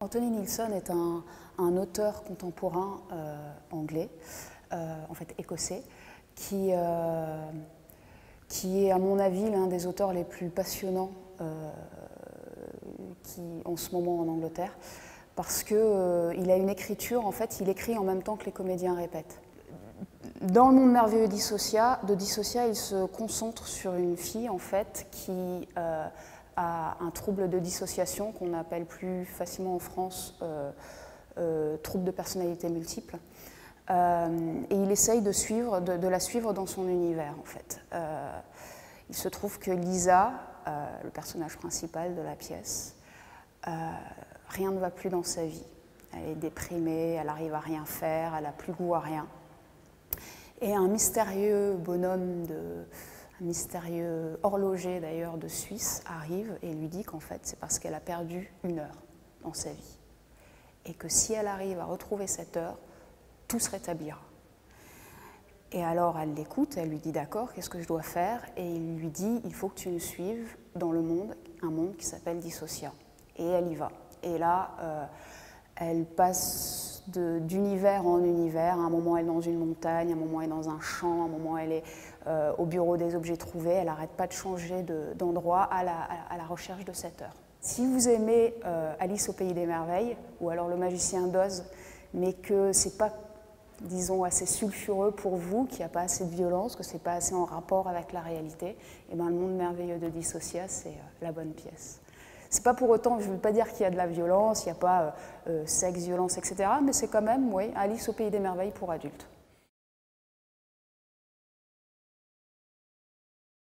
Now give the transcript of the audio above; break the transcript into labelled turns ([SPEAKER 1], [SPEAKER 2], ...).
[SPEAKER 1] Anthony Neilson est un auteur contemporain anglais, en fait écossais, qui est à mon avis l'un des auteurs les plus passionnants en ce moment en Angleterre, parce qu'il a une écriture, en fait il écrit en même temps que les comédiens répètent. Dans le monde merveilleux de Dissociat, il se concentre sur une fille en fait qui a un trouble de dissociation qu'on appelle plus facilement en France trouble de personnalité multiple. Et il essaye de la suivre dans son univers en fait. Il se trouve que Lisa, le personnage principal de la pièce, rien ne va plus dans sa vie. Elle est déprimée, elle n'arrive à rien faire, elle n'a plus goût à rien. Et un mystérieux bonhomme, un mystérieux horloger d'ailleurs de Suisse arrive et lui dit qu'en fait c'est parce qu'elle a perdu une heure dans sa vie. Et que si elle arrive à retrouver cette heure, tout se rétablira. Et alors elle l'écoute, elle lui dit d'accord, qu'est-ce que je dois faire? Et il lui dit, il faut que tu nous suives dans le monde, un monde qui s'appelle Dissociat. Et elle y va. Et là, elle passe d'univers en univers. À un moment, elle est dans une montagne, à un moment, elle est dans un champ, à un moment, elle est au bureau des objets trouvés. Elle n'arrête pas de changer d'endroit à la recherche de cette heure. Si vous aimez Alice au Pays des Merveilles, ou alors Le Magicien d'Oz, mais que c'est pas, disons, assez sulfureux pour vous, qu'il n'y a pas assez de violence, que c'est pas assez en rapport avec la réalité, et ben, le monde merveilleux de Dissociat, c'est la bonne pièce. C'est pas pour autant, je ne veux pas dire qu'il y a de la violence, il n'y a pas sexe, violence, etc., mais c'est quand même, oui, Alice au Pays des Merveilles pour adultes.